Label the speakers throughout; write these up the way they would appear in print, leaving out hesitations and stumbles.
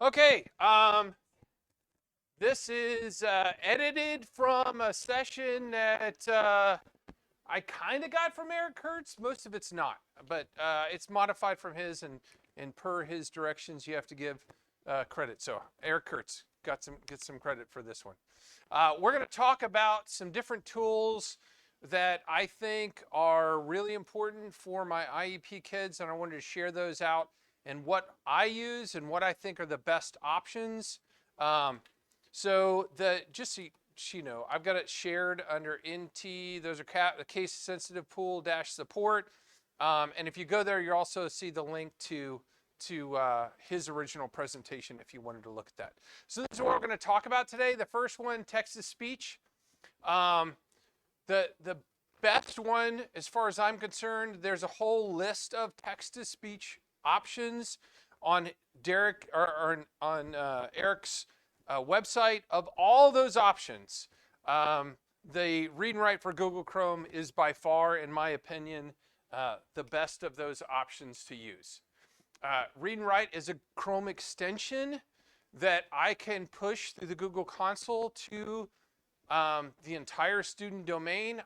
Speaker 1: Okay, this is edited from a session that I kind of got from Eric Kurtz. Most of it's not, but it's modified from his, and per his directions, you have to give credit. So Eric Kurtz gets some credit for this one. We're going to talk about some different tools that I think are really important for my IEP kids, and I wanted to share those out and what I use and what I think are the best options. So just so you know, I've got it shared under NT. Those are the case sensitive pool dash support. And if you go there, you also see the link to his original presentation if you wanted to look at that. So this is what we're going to talk about today. The first one, text to speech. The best one, as far as I'm concerned, there's a whole list of text to speech options on on Eric's website. Of all those options, the Read and Write for Google Chrome is by far, in my opinion, the best of those options to use. Read and Write is a Chrome extension that I can push through the Google console to the entire student domain.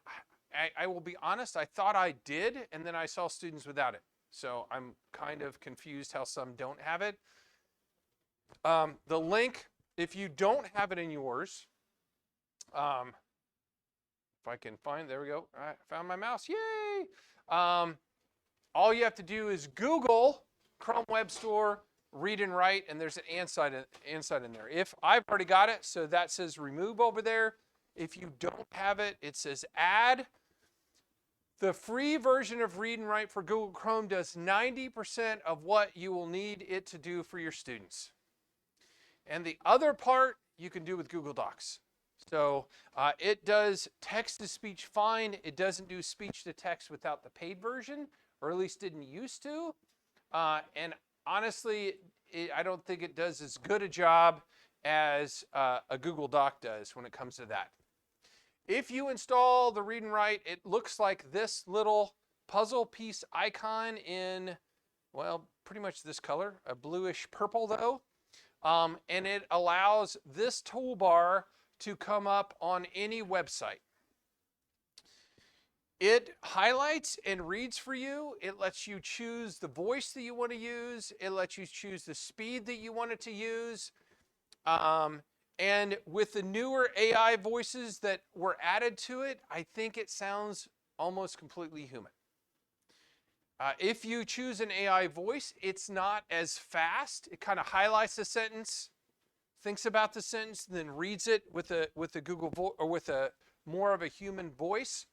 Speaker 1: I will be honest, I thought I did, and then I saw students without it. So I'm kind of confused how some don't have it. The link, if you don't have it in yours, if I can find, there we go. I found my mouse, yay! All you have to do is Google Chrome Web Store, Read and Write, and there's an and sign in there. If I've already got it, so that says remove over there. If you don't have it, it says add. The free version of Read and Write for Google Chrome does 90% of what you will need it to do for your students. And the other part you can do with Google Docs. So it does text to speech fine. It doesn't do speech to text without the paid version, or at least didn't used to. And honestly, I don't think it does as good a job as a Google Doc does when it comes to that. If you install the Read and Write, it looks like this little puzzle piece icon in, well, pretty much this color, a bluish purple though. And it allows this toolbar to come up on any website. It highlights and reads for you. It lets you choose the voice that you want to use. It lets you choose the speed that you want it to use. And with the newer AI voices that were added to it, I think it sounds almost completely human. If you choose an AI voice, it's not as fast. It kind of highlights the sentence, thinks about the sentence, and then reads it with a Google voice or with a more of a human voice.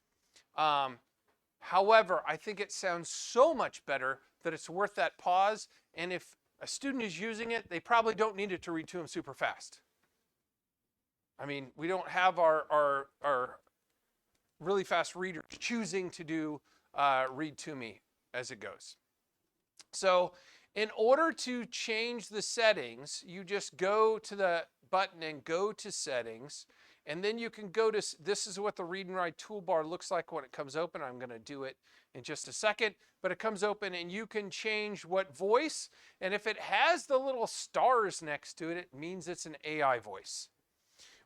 Speaker 1: However, I think it sounds so much better that it's worth that pause. And if a student is using it, they probably don't need it to read to them super fast. I mean, we don't have our really fast readers choosing to do read to me as it goes. So in order to change the settings, you just go to the button and go to settings. And then you can go to, this is what the Read and Write toolbar looks like when it comes open. I'm going to do it in just a second. But it comes open and you can change what voice. And if it has the little stars next to it, it means it's an AI voice,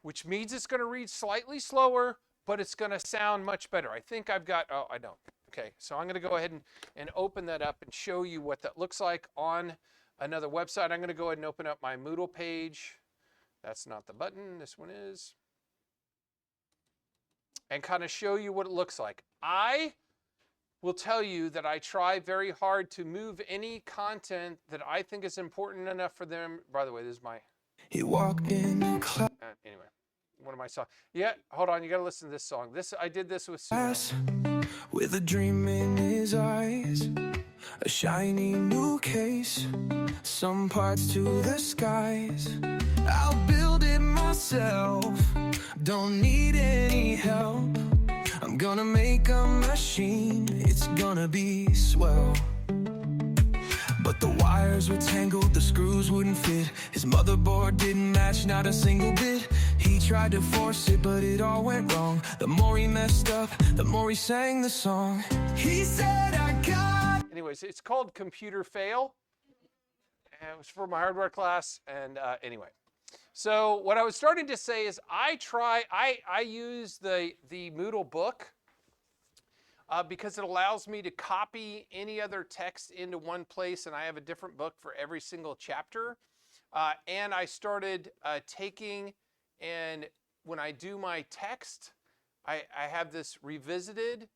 Speaker 1: which means it's going to read slightly slower, but it's going to sound much better. I think I've got, oh, I don't. Okay, so I'm going to go ahead and open that up and show you what that looks like on another website. I'm going to go ahead and open up my Moodle page. That's not the button. This one is. And kind of show you what it looks like. I will tell you that I try very hard to move any content that I think is important enough for them. By the way, this is my... He walked in anyway, one of my songs. Yeah, hold on, you got to listen to this song. I did this with Suno. With a dream in his eyes, a shiny new case, some parts to the skies. I'll build it myself, don't need any help. I'm gonna make a machine, it's gonna be swell. But the wires were tangled, the screws wouldn't fit. His motherboard didn't match, not a single bit. He tried to force it, but it all went wrong. The more he messed up, the more he sang the song. He said, I got... Anyways, it's called Computer Fail. it was for my hardware class. And anyway, so what I was starting to say is I use the Moodle book because it allows me to copy any other text into one place, and I have a different book for every single chapter. And I started taking, and when I do my text, I have this revisited,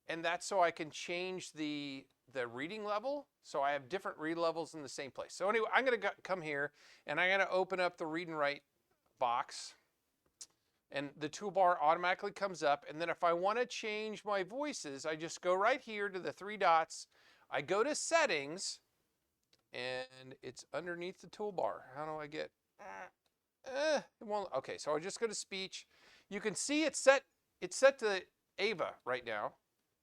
Speaker 1: and that's so I can change the reading level. So I have different read levels in the same place. So anyway, I'm going to come here, and I'm going to open up the read and write box. And the toolbar automatically comes up. And then if I want to change my voices, I just go right here to the three dots. I go to settings, and it's underneath the toolbar. How do I get? It won't. Okay, so I just go to speech. You can see it's set to Ava right now,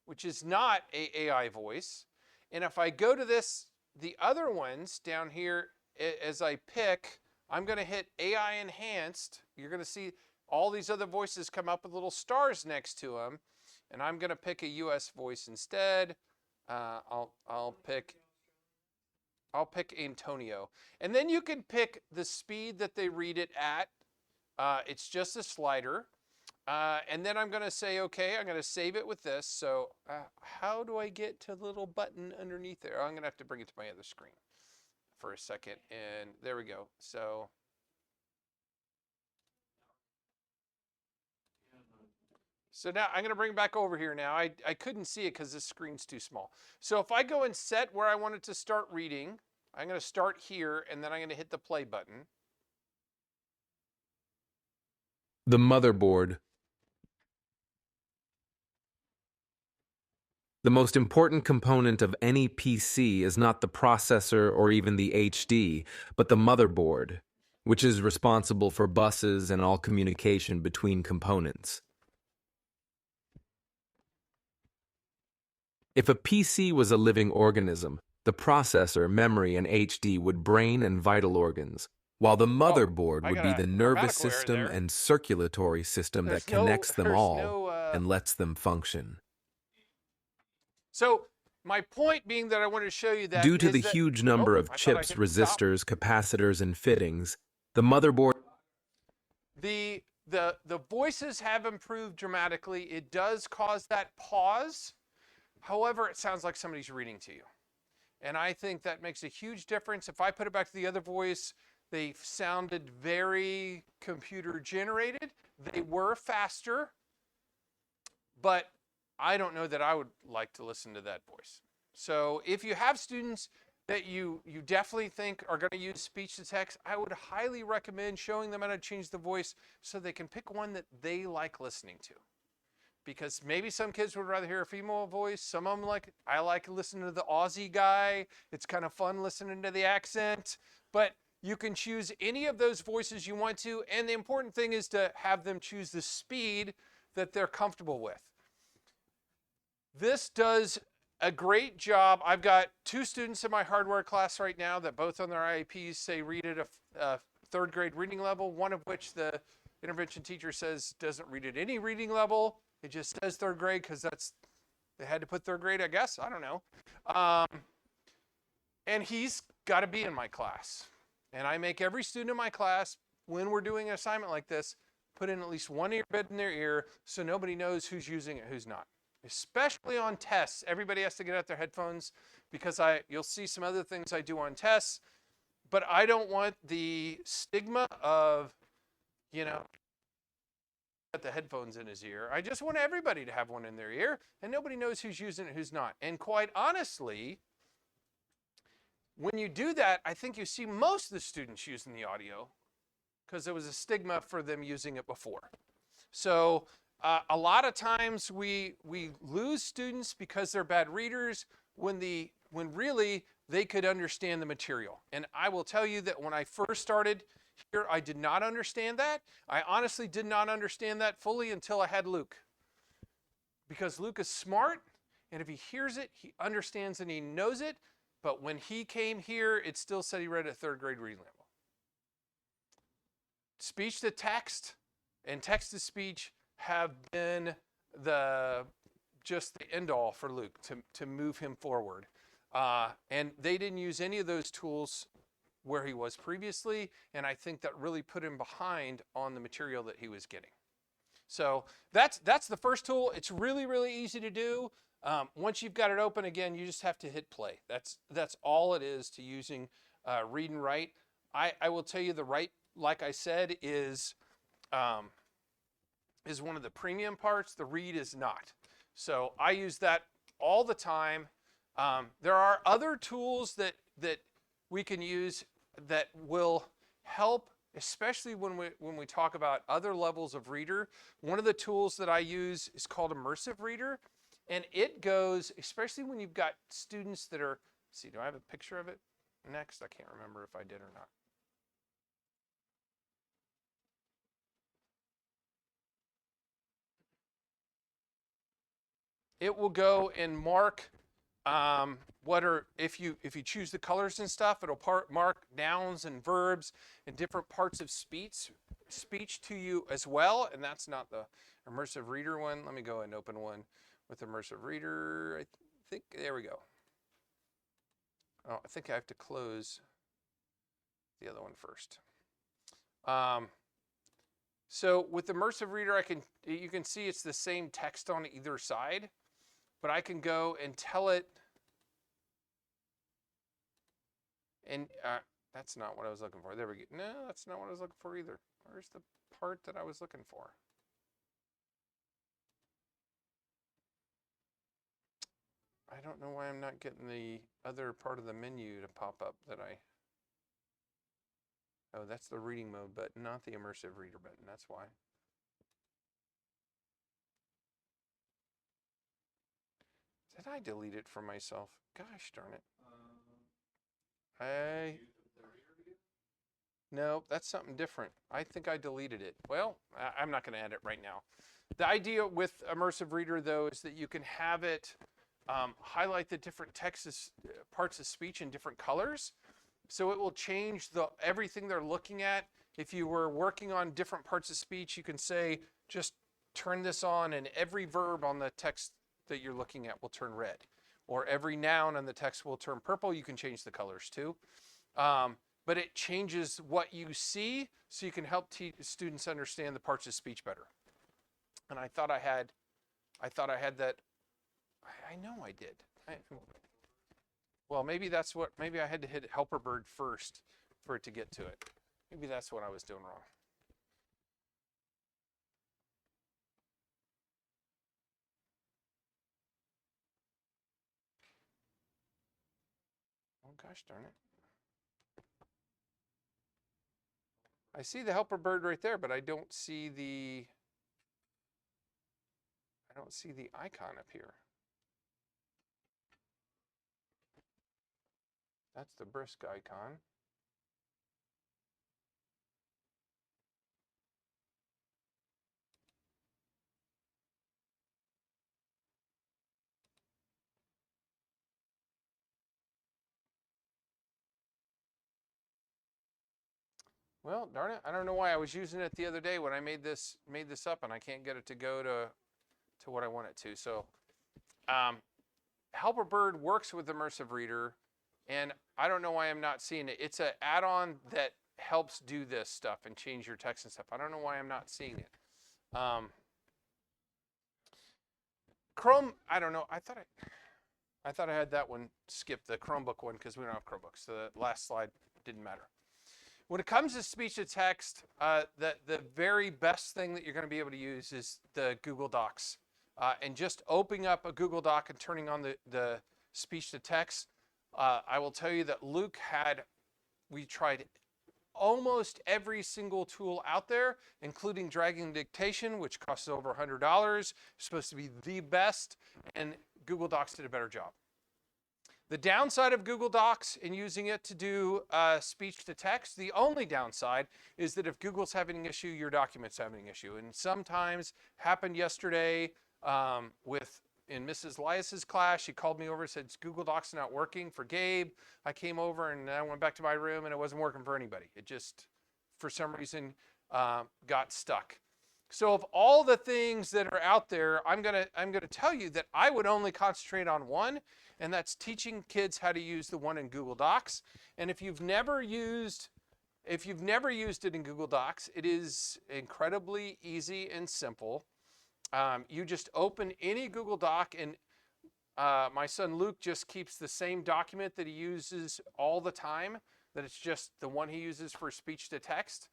Speaker 1: which is not a AI voice. And if I go to the other ones down here, as I pick, I'm going to hit AI enhanced. You're going to see all these other voices come up with little stars next to them, and I'm going to pick a US voice instead. I'll pick Antonio, and then you can pick the speed that they read it at. It's just a slider, and then I'm going to say okay. I'm going to save it with this. So how do I get to the little button underneath there? I'm going to have to bring it to my other screen for a second, and there we go. So now I'm going to bring it back over here now. I couldn't see it because this screen's too small. So if I go and set where I want it to start reading, I'm going to start here, and then I'm going to hit the play button.
Speaker 2: The motherboard. The most important component of any PC is not the processor or even the HD, but the motherboard, which is responsible for buses and all communication between components. If a PC was a living organism, the processor, memory, and HD would brain and vital organs, while the motherboard would be the nervous system and circulatory system that connects them all and lets them function.
Speaker 1: So my point being that I wanted to show you that
Speaker 2: due to the huge number of chips, resistors, capacitors, and fittings, the motherboard...
Speaker 1: The voices have improved dramatically. It does cause that pause. However, it sounds like somebody's reading to you. And I think that makes a huge difference. If I put it back to the other voice, they sounded very computer generated. They were faster, but I don't know that I would like to listen to that voice. So if you have students that you definitely think are going to use speech to text, I would highly recommend showing them how to change the voice so they can pick one that they like listening to. Because maybe some kids would rather hear a female voice. Some of them I like listening to the Aussie guy. It's kind of fun listening to the accent. But you can choose any of those voices you want to. And the important thing is to have them choose the speed that they're comfortable with. This does a great job. I've got 2 students in my hardware class right now that both on their IEPs say read at a 3rd grade reading level, one of which the intervention teacher says doesn't read at any reading level. It just says 3rd grade because they had to put 3rd grade, I guess. I don't know. And he's got to be in my class. And I make every student in my class, when we're doing an assignment like this, put in at least one earbud in their ear so nobody knows who's using it, who's not. Especially on tests. Everybody has to get out their headphones because you'll see some other things I do on tests. But I don't want the stigma of, got the headphones in his ear. I just want everybody to have one in their ear, and nobody knows who's using it, who's not. And quite honestly, when you do that, I think you see most of the students using the audio because there was a stigma for them using it before. So a lot of times we lose students because they're bad readers when really they could understand the material. And I will tell you that when I first started here, I did not understand that. I honestly did not understand that fully until I had Luke. Because Luke is smart, and if he hears it, he understands and he knows it. But when he came here, it still said he read at 3rd grade reading level. Speech to text and text to speech have been just the end all for Luke to move him forward. And they didn't use any of those tools where he was previously, and I think that really put him behind on the material that he was getting. So that's the first tool. It's really, really easy to do. Once you've got it open, again, you just have to hit play. That's all it is to using read and write. I will tell you the write, like I said, is one of the premium parts. The read is not. So I use that all the time. There are other tools that we can use that will help, especially when we talk about other levels of reader. One of the tools that I use is called Immersive Reader, and it goes, especially when you've got students that are, let's see, do I have a picture of it next? I can't remember if I did or not. It will go and mark what are, if you choose the colors and stuff, it'll mark nouns and verbs and different parts of speech to you as well. And that's not the Immersive Reader one. Let me go and open one with Immersive Reader. I think, there we go. Oh, I think I have to close the other one first. So with Immersive Reader, you can see it's the same text on either side, but I can go and tell it, and that's not what I was looking for. There we go. No, that's not what I was looking for either. Where's the part that I was looking for? I don't know why I'm not getting the other part of the menu to pop up that oh, that's the reading mode button, not the Immersive Reader button. That's why. Did I delete it from myself? Gosh darn it. No, that's something different. I think I deleted it. Well, I'm not going to add it right now. The idea with Immersive Reader, though, is that you can have it highlight the different parts of speech in different colors. So it will change everything they're looking at. If you were working on different parts of speech, you can say, just turn this on, and every verb on the text that you're looking at will turn red. Or every noun on the text will turn purple. You can change the colors too. But it changes what you see, so you can help students understand the parts of speech better. And I thought I had that. I know I did. Well, maybe maybe I had to hit Helper Bird first for it to get to it. Maybe that's what I was doing wrong. Oh, gosh darn it. I see the Helper Bird right there, but I don't see the icon up here. That's the brisk icon. Well, darn it, I don't know why I was using it the other day when I made this up, and I can't get it to go to what I want it to. So Helper Bird works with Immersive Reader, and I don't know why I'm not seeing it. It's an add-on that helps do this stuff and change your text and stuff. I don't know why I'm not seeing it. Chrome, I don't know. I thought I had that one skipped, the Chromebook one, because we don't have Chromebooks. So the last slide didn't matter. When it comes to speech to text, the very best thing that you're going to be able to use is the Google Docs. And just opening up a Google Doc and turning on the speech to text. I will tell you that Luke we tried almost every single tool out there, including Dragon Dictation, which costs over $100. It's supposed to be the best, and Google Docs did a better job. The downside of Google Docs in using it to do speech to text, the only downside is that if Google's having an issue, your document's having an issue. And sometimes happened yesterday in Mrs. Lias's class. She called me over and said, Google Docs not working for Gabe. I came over and I went back to my room and it wasn't working for anybody. It just, for some reason, got stuck. So of all the things that are out there, I'm gonna tell you that I would only concentrate on one, and that's teaching kids how to use the one in Google Docs. And if you've never used it in Google Docs, it is incredibly easy and simple. You just open any Google Doc, and my son Luke just keeps the same document that he uses all the time, that it's just the one he uses for speech to text.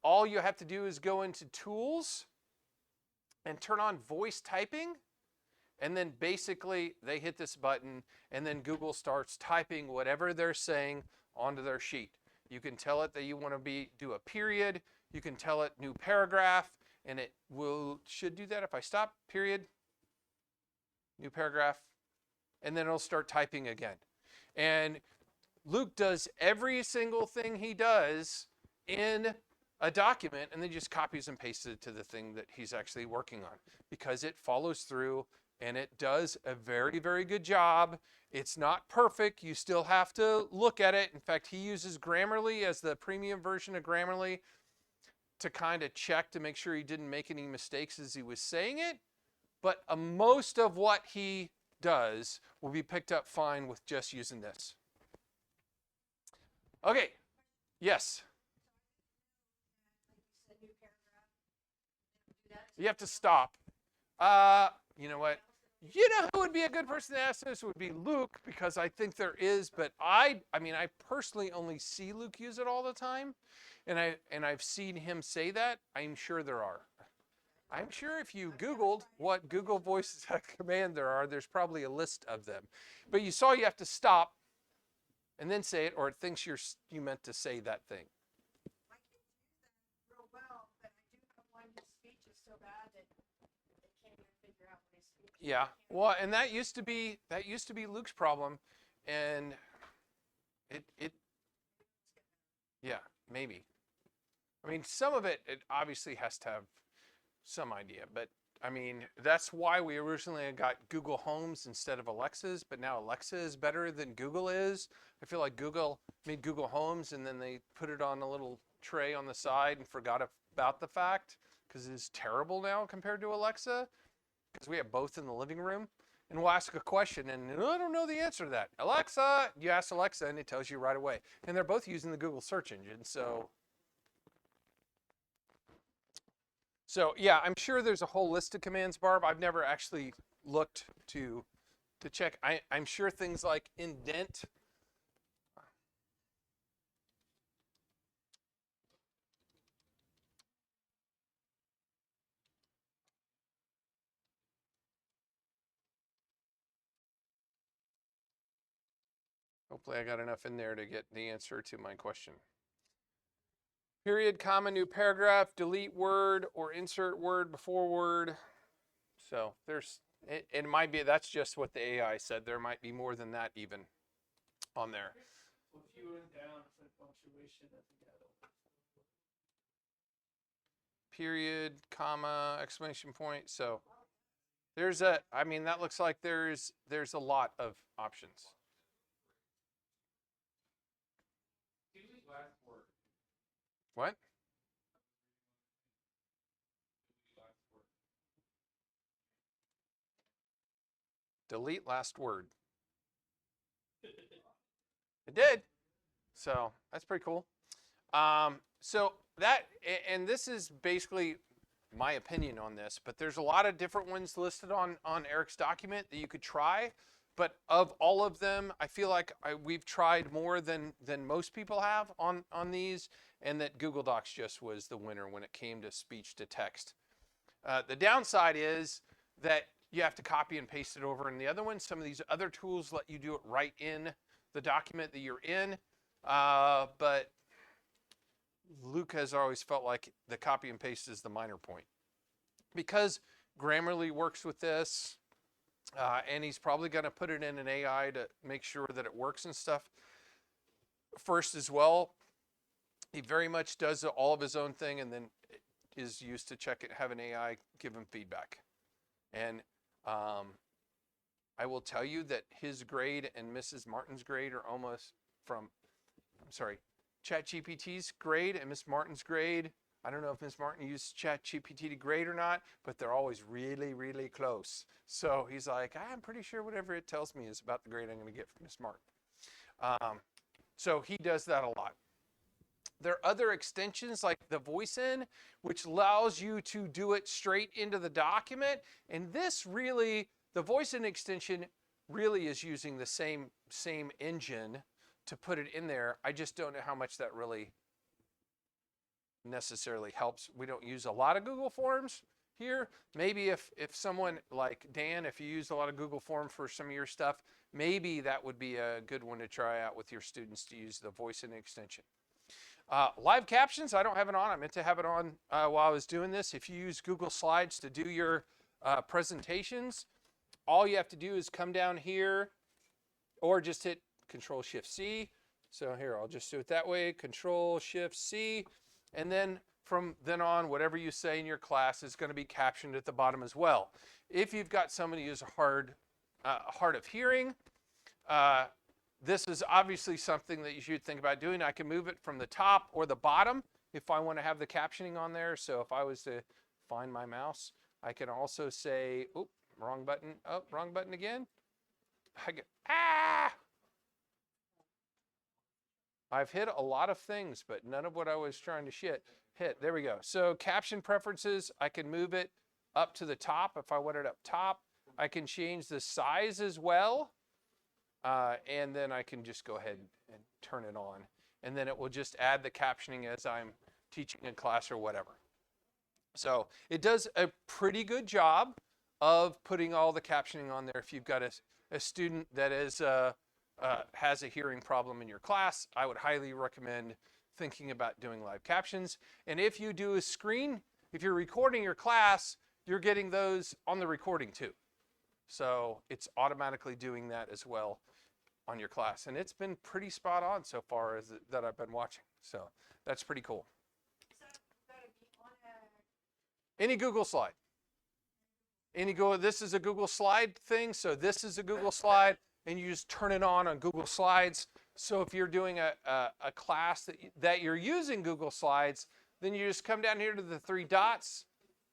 Speaker 1: All you have to do is go into Tools and turn on voice typing, and then basically they hit this button, and then Google starts typing whatever they're saying onto their sheet. You can tell it that you want to do a period. You can tell it new paragraph, and it should do that if I stop, period, new paragraph, and then it'll start typing again. And Luke does every single thing he does in a document, and then just copies and pastes it to the thing that he's actually working on, because it follows through and it does a very, very good job. It's not perfect. You still have to look at it. In fact, he uses Grammarly as the premium version of Grammarly to kind of check to make sure he didn't make any mistakes as he was saying it. But most of what he does will be picked up fine with just using this. Okay. Yes. You have to stop. You know what? You know who would be a good person to ask this? Would be Luke, because I think there is, but I personally only see Luke use it all the time, and I've seen him say that. I'm sure there are. I'm sure if you Googled what Google Voice command there's probably a list of them. But you saw you have to stop and then say it, or it thinks you meant to say that thing.
Speaker 3: My kids use that real well, but I do have one whose speech is so bad that they can't even figure out what he's speaking.
Speaker 1: Yeah, well, and that used to be Luke's problem, and it yeah, maybe. I mean, some of it obviously has to have some idea, but I mean, that's why we originally got Google Homes instead of Alexas, but now Alexa is better than Google is. I feel like Google made Google Homes and then they put it on a little tray on the side and forgot about the fact, because it's terrible now compared to Alexa, because we have both in the living room. And we'll ask a question and I don't know the answer to that. Alexa, you ask Alexa and it tells you right away. And they're both using the Google search engine, so yeah, I'm sure there's a whole list of commands, Barb. I've never actually looked to check. I'm sure things like indent. Hopefully I got enough in there to get the answer to my question. Period, comma, new paragraph, delete word, or insert word before word. So it might be, that's just what the AI said. There might be more than that even on there.
Speaker 4: So if you went down for punctuation at the end.
Speaker 1: Period, comma, exclamation point. So that looks like there's a lot of options. What? Delete last word. It did. So that's pretty cool. So that, and this is basically my opinion on this, but there's a lot of different ones listed on Eric's document that you could try. But of all of them, I feel like we've tried more than most people have on these, and that Google Docs just was the winner when it came to speech to text. The downside is that you have to copy and paste it over in the other one. Some of these other tools let you do it right in the document that you're in, but Luke has always felt like the copy and paste is the minor point. Because Grammarly works with this, and he's probably going to put it in an AI to make sure that it works and stuff first as well. He very much does all of his own thing and then is used to check it, have an AI give him feedback. And I will tell you that his grade and Mrs. Martin's grade are almost ChatGPT's grade and Miss Martin's grade. I don't know if Ms. Martin used ChatGPT to grade or not, but they're always really, really close. So he's like, I'm pretty sure whatever it tells me is about the grade I'm going to get from Ms. Martin. So he does that a lot. There are other extensions like the VoiceIn, which allows you to do it straight into the document. And this really, the VoiceIn extension really is using the same engine to put it in there. I just don't know how much that really necessarily helps. We don't use a lot of Google Forms here. Maybe if someone like Dan, if you use a lot of Google Forms for some of your stuff, maybe that would be a good one to try out with your students to use the VoiceIn extension. Live captions, I don't have it on. I meant to have it on while I was doing this. If you use Google Slides to do your presentations, all you have to do is come down here or just hit Control-Shift-C. So here, I'll just do it that way, Control-Shift-C. And then from then on, whatever you say in your class is going to be captioned at the bottom as well. If you've got somebody who's hard of hearing, this is obviously something that you should think about doing. I can move it from the top or the bottom if I want to have the captioning on there. So if I was to find my mouse, I can also say, oop, wrong button. Oh, wrong button again. I've hit a lot of things, but none of what I was trying to hit. There we go. So caption preferences, I can move it up to the top if I want it up top. I can change the size as well. And then I can just go ahead and turn it on. And then it will just add the captioning as I'm teaching in class or whatever. So it does a pretty good job of putting all the captioning on there. If you've got a student that is has a hearing problem in your class, I would highly recommend thinking about doing live captions. And if you do a screen, if you're recording your class, you're getting those on the recording too. So it's automatically doing that as well on your class. And it's been pretty spot on so far that I've been watching. So that's pretty cool. Any Google slide. This is a Google slide thing. So this is a Google slide and you just turn it on Google Slides. So if you're doing a class that you're using Google Slides, then you just come down here to the three dots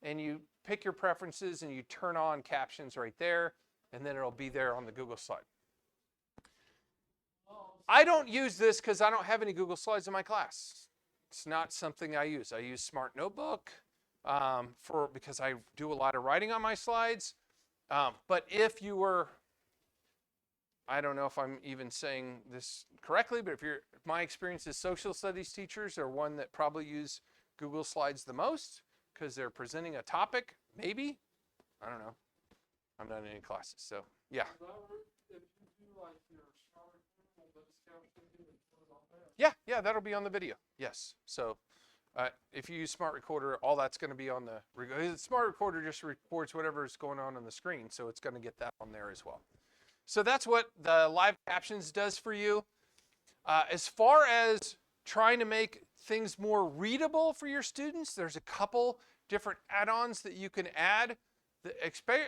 Speaker 1: and you pick your preferences and you turn on captions right there, and then it'll be there on the Google slide. I don't use this because I don't have any Google Slides in my class. It's not something I use. I use Smart Notebook because I do a lot of writing on my slides. But if you were, I don't know if I'm even saying this correctly, but my experience is social studies teachers are one that probably use Google Slides the most because they're presenting a topic, maybe. I don't know. I'm not in any classes, so yeah.
Speaker 4: If you do like your smart recording, will those captions be put on there?
Speaker 1: Yeah, that'll be on the video. Yes. So if you use Smart Recorder, all that's going to be on the Smart Recorder just records whatever is going on the screen, so it's going to get that on there as well. So that's what the live captions does for you. As far as trying to make things more readable for your students, there's a couple different add-ons that you can add.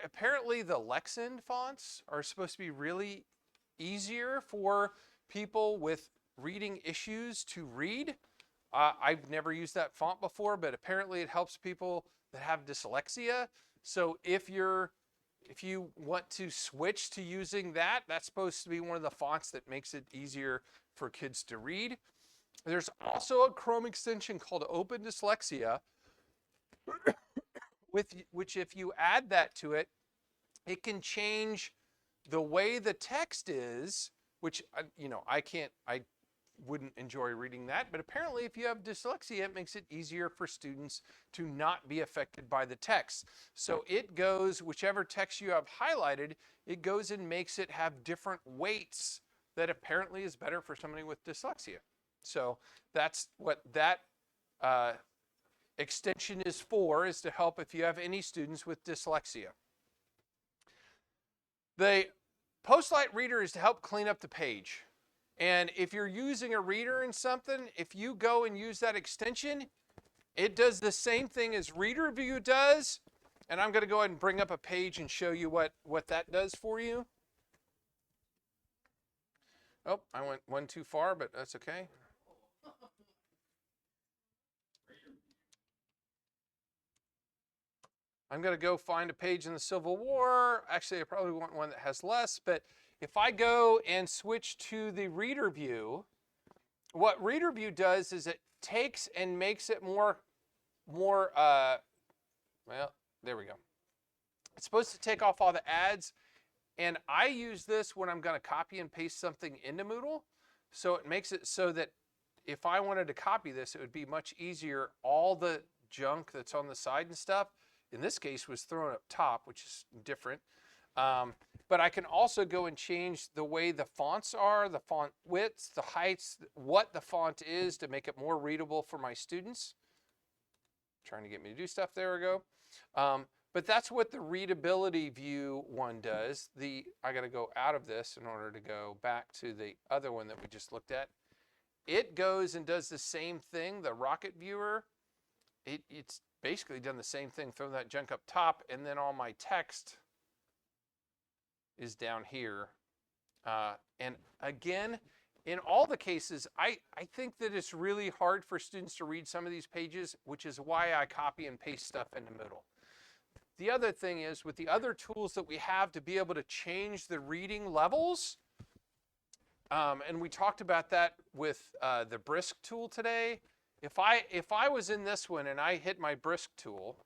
Speaker 1: Apparently the Lexan fonts are supposed to be really easier for people with reading issues to read. I've never used that font before, but apparently it helps people that have dyslexia. So if you want to switch to using that, that's supposed to be one of the fonts that makes it easier for kids to read. There's also a Chrome extension called Open Dyslexia, which if you add that to it, it can change the way the text is, which, I wouldn't enjoy reading that, but apparently if you have dyslexia, it makes it easier for students to not be affected by the text. So it goes, whichever text you have highlighted, it goes and makes it have different weights that apparently is better for somebody with dyslexia. So that's what that extension is for, is to help if you have any students with dyslexia. The Postlight Reader is to help clean up the page. And if you're using a reader in something, if you go and use that extension, it does the same thing as Reader View does. And I'm going to go ahead and bring up a page and show you what that does for you. Oh, I went one too far, but that's okay. I'm going to go find a page in the Civil War. Actually, I probably want one that has less, but if I go and switch to the reader view, what reader view does is it takes and makes it more, well, there we go. It's supposed to take off all the ads, and I use this when I'm going to copy and paste something into Moodle. So it makes it so that if I wanted to copy this, it would be much easier. All the junk that's on the side and stuff, in this case, was thrown up top, which is different. But I can also go and change the way the fonts are, the font widths, the heights, what the font is to make it more readable for my students. Trying to get me to do stuff. There we go. But that's what the readability view one does. I got to go out of this in order to go back to the other one that we just looked at. It goes and does the same thing. The Rocket Viewer, it's basically done the same thing. Throw that junk up top, and then all my text is down here. And again, in all the cases, I think that it's really hard for students to read some of these pages, which is why I copy and paste stuff into Moodle. The other thing is, with the other tools that we have to be able to change the reading levels, and we talked about that with the Brisk tool today. If I was in this one and I hit my Brisk tool,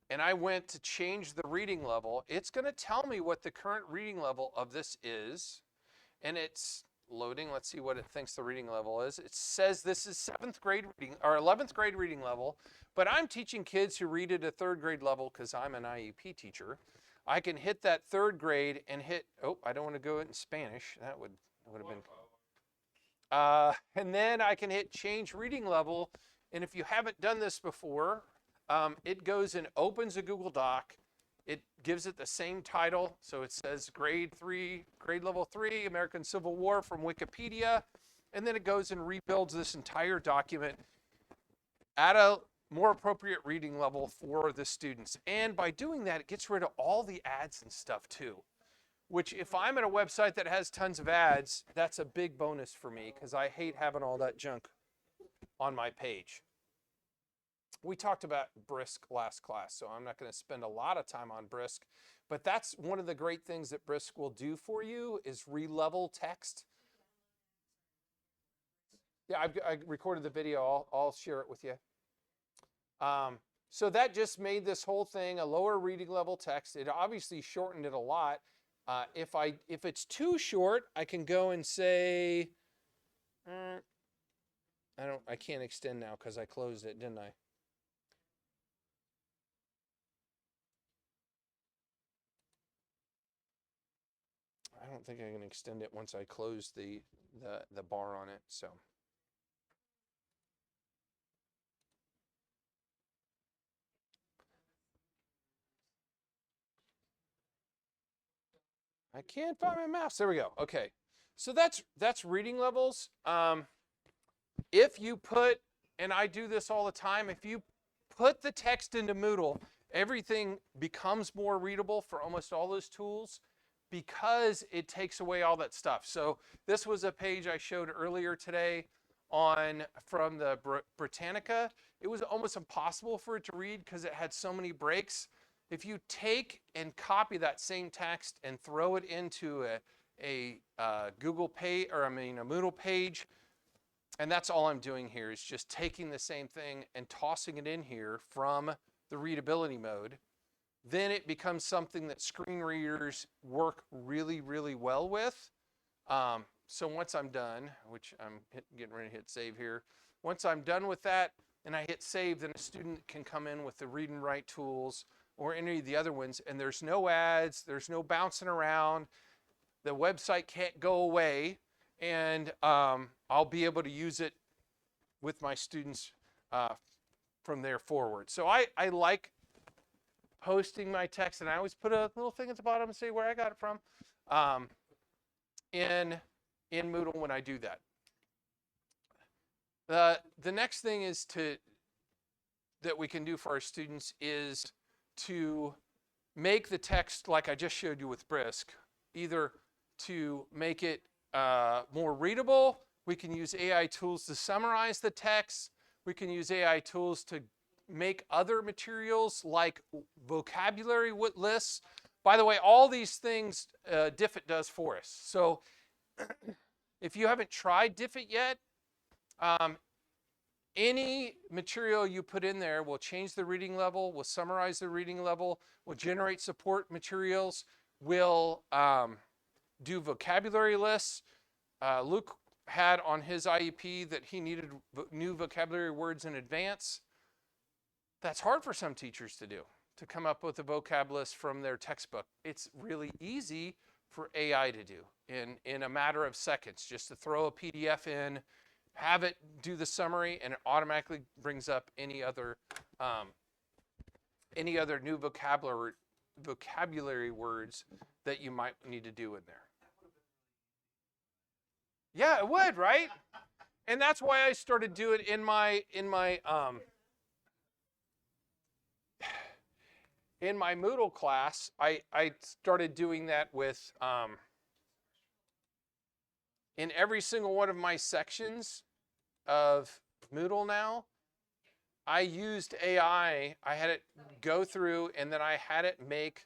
Speaker 1: and I went to change the reading level, it's going to tell me what the current reading level of this is, and it's loading. Let's see what it thinks the reading level is. It says this is 7th grade reading, or 11th grade reading level, but I'm teaching kids who read at a 3rd grade level because I'm an IEP teacher. I can hit that 3rd grade and hit, oh, I don't want to go in Spanish. That would have been, and then I can hit change reading level. And if you haven't done this before, it goes and opens a Google Doc. It gives it the same title. So it says grade level 3, American Civil War from Wikipedia. And then it goes and rebuilds this entire document at a more appropriate reading level for the students. And by doing that, it gets rid of all the ads and stuff too, which if I'm at a website that has tons of ads, that's a big bonus for me because I hate having all that junk on my page. We talked about Brisk last class, so I'm not going to spend a lot of time on Brisk, but that's one of the great things that Brisk will do for you is re-level text. Yeah, I recorded the video. I'll share it with you. So that just made this whole thing a lower reading level text. It obviously shortened it a lot. If it's too short, I can go and say, I can't extend now because I closed it, didn't I? I don't think I can extend it once I close the bar on it, so. I can't find my mouse. There we go. Okay. So that's reading levels. If you put, and I do this all the time, if you put the text into Moodle, everything becomes more readable for almost all those tools because it takes away all that stuff. So this was a page I showed earlier today from the Britannica. It was almost impossible for it to read because it had so many breaks. If you take and copy that same text and throw it into a Google page, or a Moodle page, and that's all I'm doing here is just taking the same thing and tossing it in here from the readability mode, then it becomes something that screen readers work really, really well with. So once I'm done, which I'm getting ready to hit save here, once I'm done with that and I hit save, then a student can come in with the read and write tools or any of the other ones, and there's no ads, there's no bouncing around, the website can't go away, and I'll be able to use it with my students from there forward. So I like posting my text, and I always put a little thing at the bottom and say where I got it from in Moodle when I do that. The next thing is that we can do for our students is to make the text like I just showed you with Brisk, either to make it more readable. We can use AI tools to summarize the text. We can use AI tools to make other materials like vocabulary lists. By the way, all these things Diffit does for us. So if you haven't tried Diffit yet, any material you put in there will change the reading level, will summarize the reading level, will generate support materials, will do vocabulary lists. Luke had on his IEP that he needed new vocabulary words in advance. That's hard for some teachers to do, to come up with a vocab list from their textbook. It's really easy for AI to do in a matter of seconds, just to throw a PDF in, have it do the summary, and it automatically brings up any other new vocabulary words that you might need to do in there. Yeah, it would, right? And that's why I started doing it in my Moodle class. I started doing that with in every single one of my sections of Moodle now. I used AI. I had it go through, and then I had it make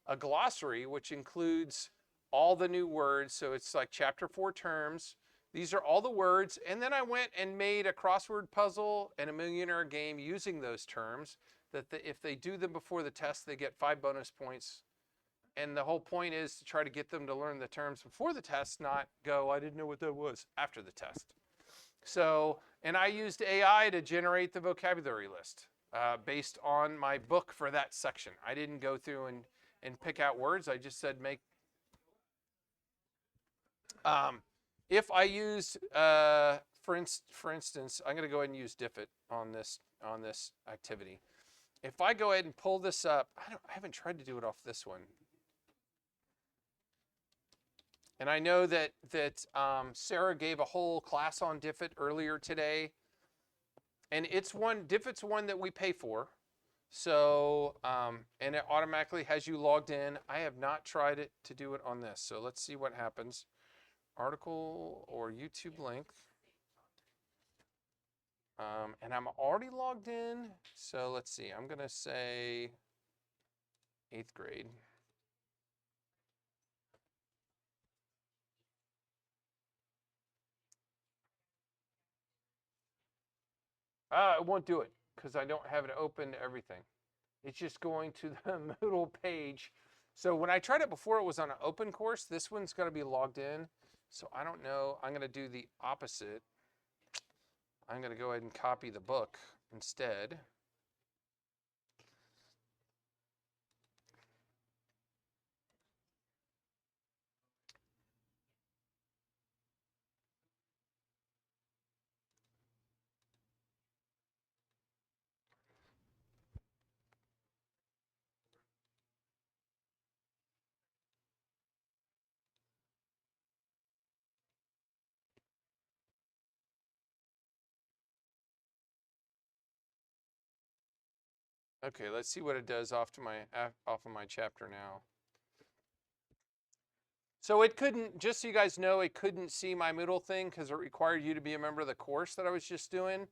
Speaker 1: a glossary, which includes all the new words. So it's like chapter 4 terms. These are all the words. And then I went and made a crossword puzzle and a Millionaire game using those terms, that if they do them before the test, they get 5 bonus points. And the whole point is to try to get them to learn the terms before the test, not go, I didn't know what that was, after the test. So, and I used AI to generate the vocabulary list based on my book for that section. I didn't go through and pick out words. I just said make. If I use, for instance, I'm going to go ahead and use Diffit on this activity. If I go ahead and pull this up, I haven't tried to do it off this one. And I know that Sarah gave a whole class on Diffit earlier today. And Diffit's one that we pay for. So, and it automatically has you logged in. I have not tried it to do it on this. So let's see what happens. Article or YouTube link. And I'm already logged in. So let's see. I'm going to say 8th grade. It won't do it because I don't have it open to everything. It's just going to the Moodle page. So when I tried it before, it was on an open course. This one's going to be logged in. So I don't know. I'm going to do the opposite. I'm going to go ahead and copy the book instead. Okay, let's see what it does off of my chapter now. So it couldn't, just so you guys know, it couldn't see my Moodle thing because it required you to be a member of the course that I was just doing.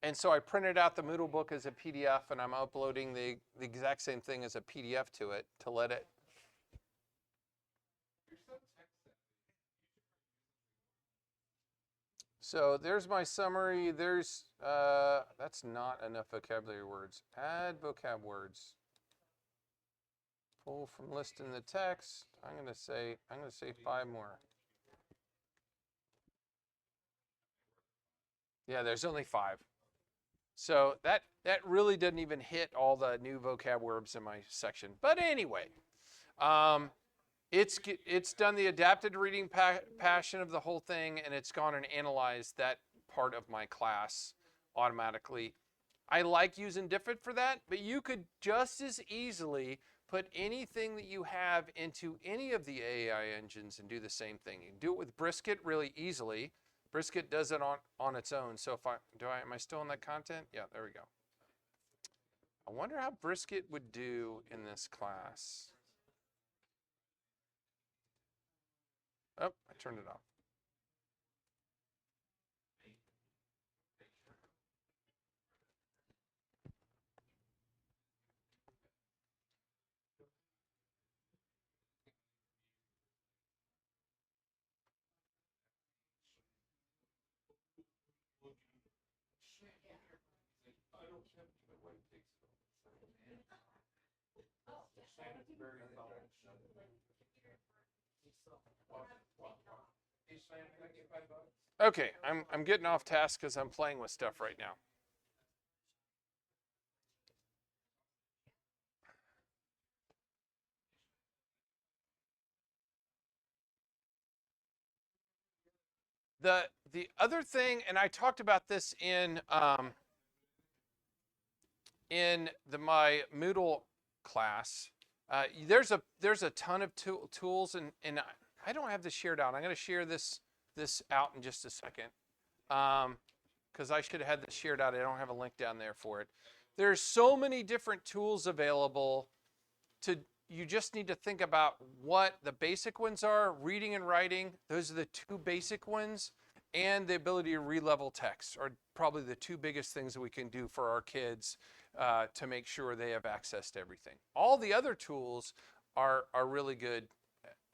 Speaker 1: And so I printed out the Moodle book as a PDF, and I'm uploading the exact same thing as a PDF to it to let it. So there's my summary. There's, that's not enough vocabulary words. Add vocab words. Pull from list in the text. I'm going to say 5 more. Yeah, there's only 5. So that really doesn't even hit all the new vocab words in my section. But anyway, it's done the adapted reading passion of the whole thing, and it's gone and analyzed that part of my class automatically. I like using Diffit for that, but you could just as easily put anything that you have into any of the AI engines and do the same thing. You can do it with Brisket really easily. Brisket does it on its own. So if am I still in that content? Yeah, there we go. I wonder how Brisket would do in this class. Oh, I turned it off. saying it's very dull. He's saying I get $5. Okay, I'm getting off task because I'm playing with stuff right now. The other thing, and I talked about this in my Moodle class. There's a ton of tools, and I don't have this shared out. I'm going to share this out in just a second, because I should have had this shared out. I don't have a link down there for it. There's so many different tools available. You just need to think about what the basic ones are. Reading and writing, those are the two basic ones, and the ability to re-level text are probably the two biggest things that we can do for our kids to make sure they have access to everything. All the other tools are really good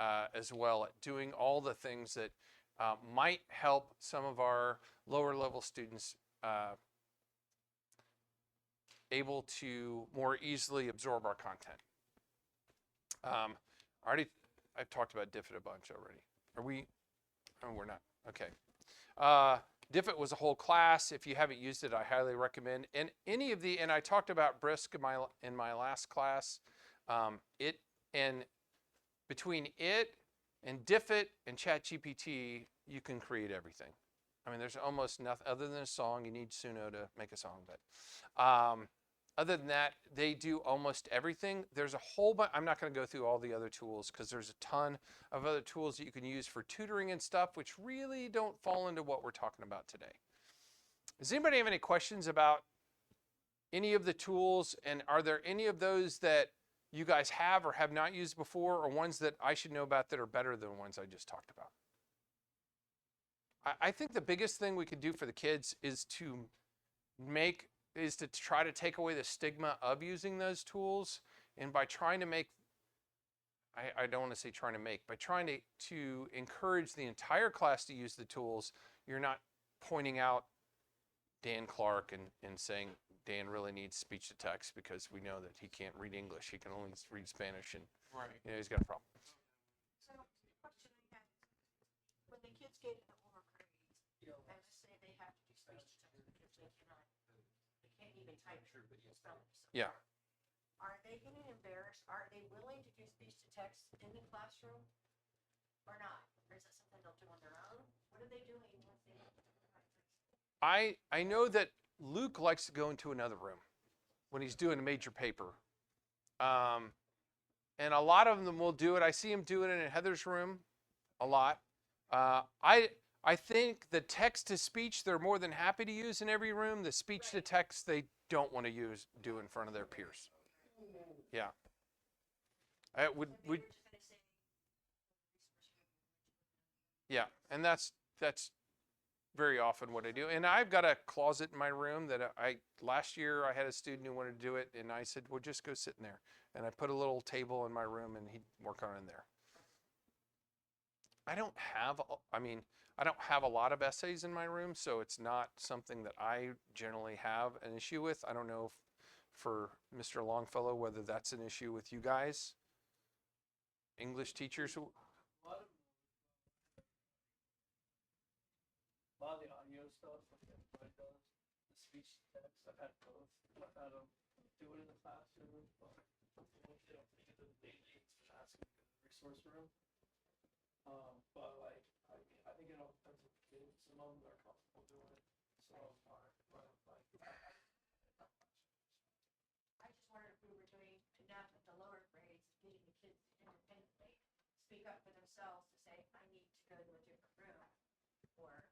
Speaker 1: as well at doing all the things that might help some of our lower level students able to more easily absorb our content. I've talked about Diffit a bunch already. Are we? Oh, we're not. Okay. Diffit was a whole class. If you haven't used it, I highly recommend. And I talked about Brisk in my last class. Between it and Diffit and ChatGPT, you can create everything. I mean, there's almost nothing other than a song. You need Suno to make a song, but other than that, they do almost everything. There's a whole bunch. I'm not going to go through all the other tools because there's a ton of other tools that you can use for tutoring and stuff, which really don't fall into what we're talking about today. Does anybody have any questions about any of the tools? And are there any of those that you guys have or have not used before, or ones that I should know about that are better than the ones I just talked about? I think the biggest thing we could do for the kids is to try to take away the stigma of using those tools, and by trying to make, I don't want to say trying to make, by trying to encourage the entire class to use the tools, you're not pointing out Dan Clark and saying Dan really needs speech to text because we know that he can't read English, he can only read Spanish, and he's got a problem.
Speaker 3: So, the question I had is, when the kids get in the lower grades, and let's say they have to do speech to text because they can't even type or spell it.
Speaker 1: Yeah.
Speaker 3: Are they getting embarrassed? Are they willing to do speech to text in the classroom or not? Or is it something they'll do on their own? What are they doing once they have to do it?
Speaker 1: I know that Luke likes to go into another room when he's doing a major paper. And a lot of them will do it. I see him do it in Heather's room a lot. I think the text to speech they're more than happy to use in every room. The speech to text they don't want to do in front of their peers. Yeah. Yeah, and that's very often what I do. And I've got a closet in my room that last year I had a student who wanted to do it, and I said, well, just go sit in there. And I put a little table in my room, and he'd work on it in there. I don't have a lot of essays in my room, so it's not something that I generally have an issue with. I don't know for Mr. Longfellow whether that's an issue with you guys, English teachers.
Speaker 4: A lot of the audio stuff, like everybody does, the speech to text, I've had both. I've had them do it in the classroom, but they don't take it to the daily task resource room. But like, I think it all depends on the kids. Some of them are comfortable doing it, some of them aren't. But like,
Speaker 3: I just wondered if we were doing enough at the lower grades, getting the kids independently speak up for themselves to say, I need to go to a different room, or.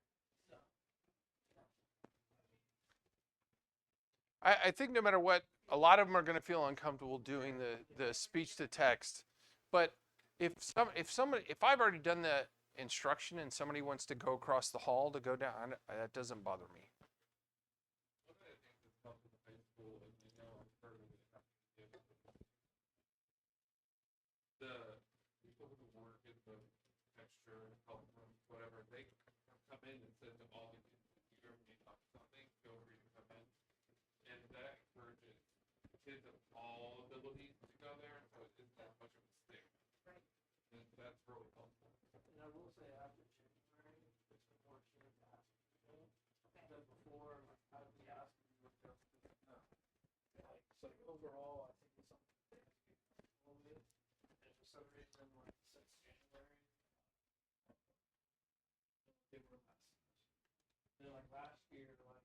Speaker 1: I think no matter what, a lot of them are going to feel uncomfortable doing the speech to text. But if I've already done the instruction and somebody wants to go across the hall to go down, that doesn't bother me.
Speaker 5: The people who work in the texture, help room, whatever, they come in and say to all the kids, if you ever need something, feel free to come in. And that encourages kids of all abilities to go there. So it's
Speaker 4: So like overall, I think it's something they have to be comfortable with. And for some reason, like since January, they were last semester. And then like last year, like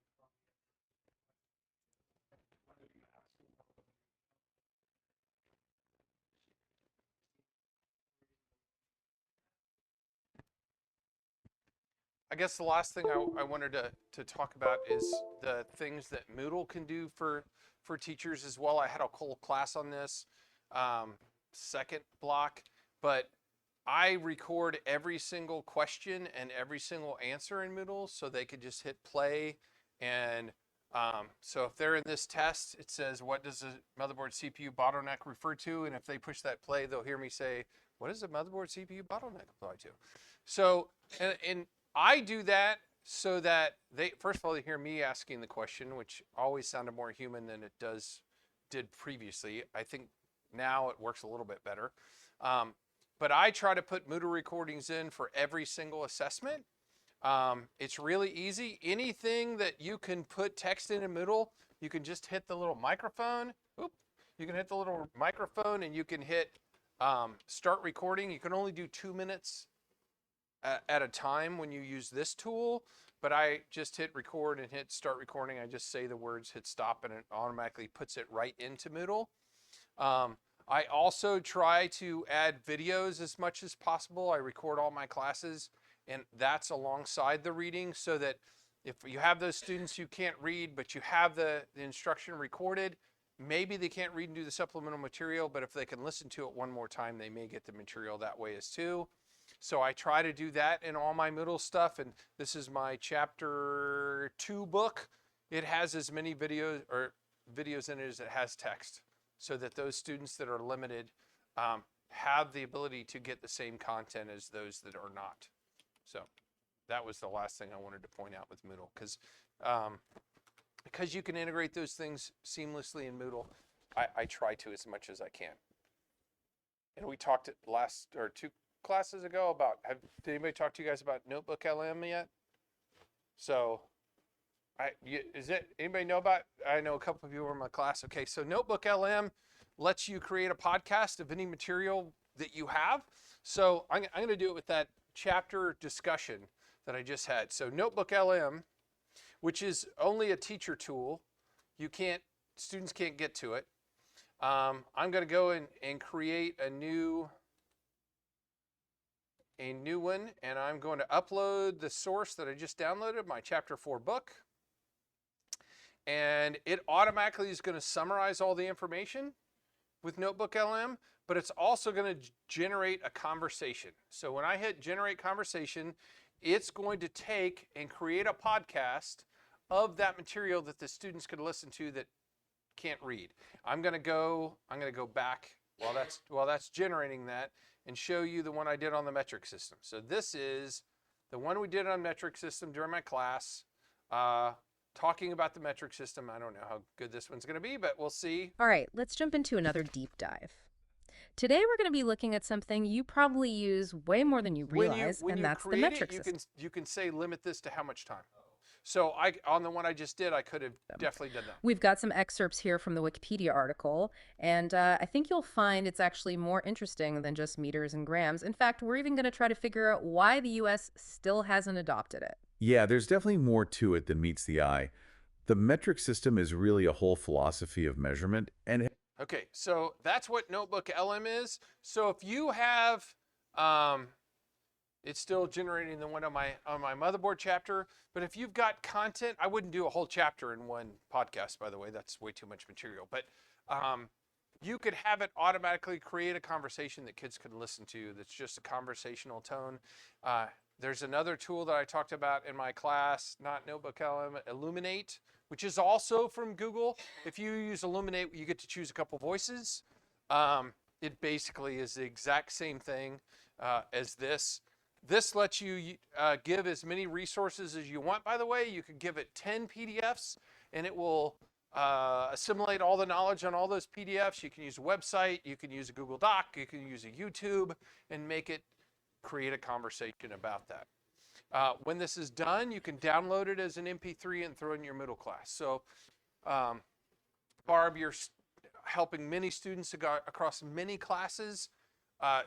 Speaker 4: I'm gonna be asking about what
Speaker 1: I guess the last thing I wanted to talk about is the things that Moodle can do for teachers as well. I had a whole class on this second block, but I record every single question and every single answer in Moodle so they could just hit play. And so if they're in this test, it says, what does the motherboard CPU bottleneck refer to? And if they push that play, they'll hear me say, what does the motherboard CPU bottleneck apply to? So, and I do that so that they, first of all, they hear me asking the question, which always sounded more human than it did previously. I think now it works a little bit better. But I try to put Moodle recordings in for every single assessment. It's really easy. Anything that you can put text in Moodle, you can just hit the little microphone. Oop, you can hit the little microphone and you can hit start recording. You can only do 2 minutes at a time when you use this tool, but I just hit record and hit start recording. I just say the words, hit stop, and it automatically puts it right into Moodle. I also try to add videos as much as possible. I record all my classes, and that's alongside the reading so that if you have those students who can't read, but you have the instruction recorded, maybe they can't read and do the supplemental material, but if they can listen to it one more time, they may get the material that way as too. So I try to do that in all my Moodle stuff, and this is my chapter 2 book. It has as many videos in it as it has text, so that those students that are limited have the ability to get the same content as those that are not. So that was the last thing I wanted to point out with Moodle, because you can integrate those things seamlessly in Moodle. I try to as much as I can. And we talked last or 2 classes ago about, did anybody talk to you guys about Notebook LM yet? So anybody know about, I know a couple of you were in my class. Okay, so Notebook LM lets you create a podcast of any material that you have. So I'm going to do it with that chapter discussion that I just had. So Notebook LM, which is only a teacher tool, students can't get to it. I'm going to go and create a new one, and I'm going to upload the source that I just downloaded, my chapter 4 book. And it automatically is going to summarize all the information with Notebook LM, but it's also going to generate a conversation. So when I hit generate conversation, it's going to take and create a podcast of that material that the students could listen to that can't read. I'm going to go back while that's generating that and show you the one I did on the metric system. So this is the one we did on metric system during my class, talking about the metric system. I don't know how good this one's going to be, but we'll see.
Speaker 6: All right, let's jump into another deep dive. Today we're going to be looking at something you probably use way more than you realize, and that's the metric system.
Speaker 1: You can say limit this to how much time. So on the one I just did, I could have definitely done that.
Speaker 6: We've got some excerpts here from the Wikipedia article, and I think you'll find it's actually more interesting than just meters and grams. In fact, we're even going to try to figure out why the U.S. still hasn't adopted it.
Speaker 7: Yeah, there's definitely more to it than meets the eye. The metric system is really a whole philosophy of measurement, and
Speaker 1: okay, so that's what Notebook LM is. So if you have, it's still generating the one on my motherboard chapter, but if you've got content, I wouldn't do a whole chapter in one podcast, by the way. That's way too much material. But you could have it automatically create a conversation that kids could listen to that's just a conversational tone. There's another tool that I talked about in my class, not Notebook LM, Illuminate, which is also from Google. If you use Illuminate, you get to choose a couple voices. It basically is the exact same thing as this. This lets you give as many resources as you want, by the way. You could give it 10 PDFs, and it will assimilate all the knowledge on all those PDFs. You can use a website, you can use a Google Doc, you can use a YouTube, and create a conversation about that. When this is done, you can download it as an MP3 and throw it in your Moodle class. So, Barb, helping many students across many classes.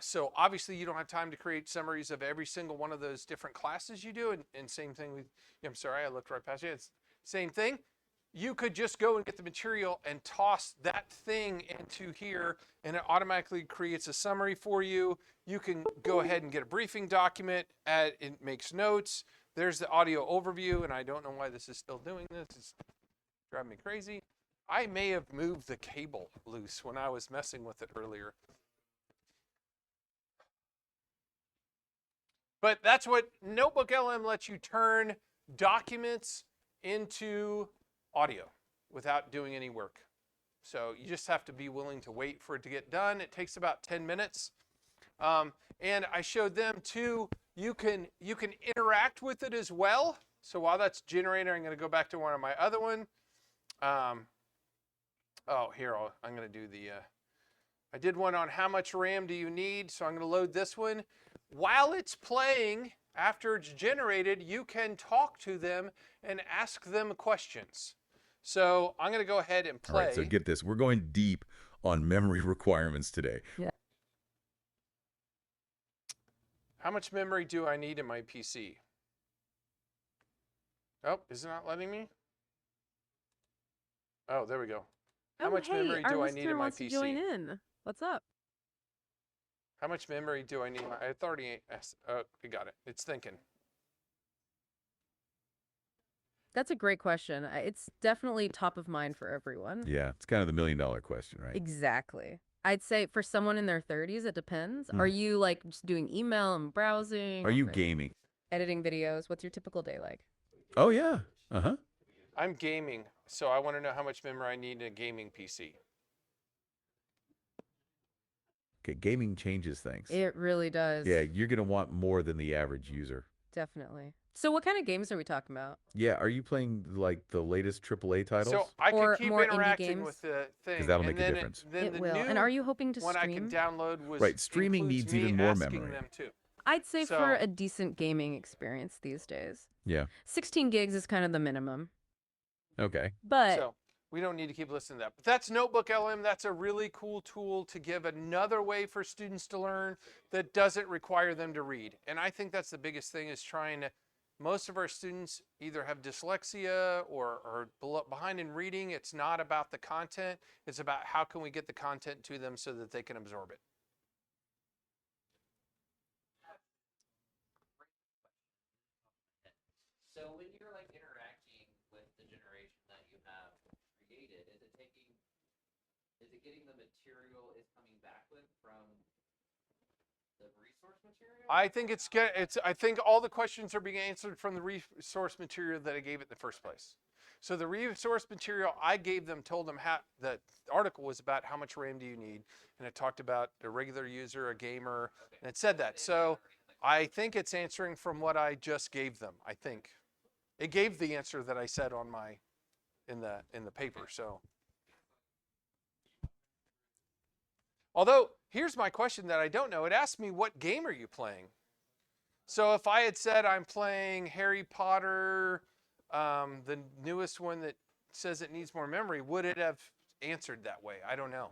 Speaker 1: So obviously you don't have time to create summaries of every single one of those different classes you do. And same thing with, I'm sorry, I looked right past you. It's same thing. You could just go and get the material and toss that thing into here, and it automatically creates a summary for you. You can go ahead and get a briefing document, it makes notes. There's the audio overview, and I don't know why this is still doing this. It's driving me crazy. I may have moved the cable loose when I was messing with it earlier. But that's what Notebook LM lets you turn documents into audio without doing any work. So you just have to be willing to wait for it to get done. It takes about 10 minutes. And I showed them too, you can interact with it as well. So while that's generating, I'm going to go back to one of my other one. I'm going to do the, I did one on how much RAM do you need. So I'm going to load this one. While it's playing, after it's generated, you can talk to them and ask them questions. So I'm going to go ahead and play.
Speaker 7: All right, so get this. We're going deep on memory requirements today.
Speaker 6: Yeah.
Speaker 1: How much memory do I need in my PC? Oh, is it not letting me? Oh, there we go. How much memory do I need in my PC?
Speaker 8: Join in. What's up?
Speaker 1: How much memory do I need? I already. Oh, we got it. It's thinking.
Speaker 6: That's a great question. It's definitely top of mind for everyone.
Speaker 7: Yeah, it's kind of the $1 million question, right?
Speaker 6: Exactly. I'd say for someone in their 30s, it depends. Are you like just doing email and browsing?
Speaker 7: Are you
Speaker 6: or
Speaker 7: gaming?
Speaker 6: editing videos? What's your typical day like?
Speaker 7: Oh, yeah. Uh-huh.
Speaker 1: I'm gaming, so I want to know how much memory I need in a gaming PC.
Speaker 7: Okay, gaming changes things.
Speaker 6: It really does.
Speaker 7: Yeah, you're going to want more than the average user.
Speaker 6: Definitely. So what kind of games are we talking about?
Speaker 7: Yeah, are you playing like the latest AAA titles?
Speaker 1: So I
Speaker 6: Or
Speaker 1: can keep
Speaker 6: more indie
Speaker 1: interacting
Speaker 6: games?
Speaker 1: with the thing.
Speaker 7: 'Cause that'll
Speaker 1: and
Speaker 7: make a
Speaker 1: then
Speaker 7: difference.
Speaker 1: Then
Speaker 6: It
Speaker 1: the
Speaker 6: will.
Speaker 1: new
Speaker 6: And are you hoping to
Speaker 1: one I can
Speaker 6: stream?
Speaker 1: download was
Speaker 7: Right, streaming
Speaker 1: includes
Speaker 7: needs even
Speaker 1: me
Speaker 7: more
Speaker 1: asking
Speaker 7: memory.
Speaker 1: them too.
Speaker 6: I'd say for
Speaker 1: So-
Speaker 6: a decent gaming experience these days.
Speaker 7: Yeah.
Speaker 6: 16 gigs is kind of the minimum.
Speaker 7: Okay.
Speaker 6: But
Speaker 1: So we don't need to keep listening to that. But that's Notebook LM. That's a really cool tool to give another way for students to learn that doesn't require them to read. And I think that's the biggest thing is trying to, most of our students either have dyslexia or are behind in reading. It's not about the content. It's about how can we get the content to them so that they can absorb it.
Speaker 9: So when you're like interacting with the generation that you have created, is it getting the material it's coming back with from the resource material?
Speaker 1: I think I think all the questions are being answered from the resource material that I gave it in the first place. So the resource material I gave them told them how the article was about how much RAM do you need, and it talked about a regular user, a gamer, and it said that. So I think it's answering from what I just gave them. I think it gave the answer that I said on my in the paper. So although here's my question that I don't know. It asked me what game are you playing? So if I had said I'm playing Harry Potter, the newest one that says it needs more memory, would it have answered that way? I don't know.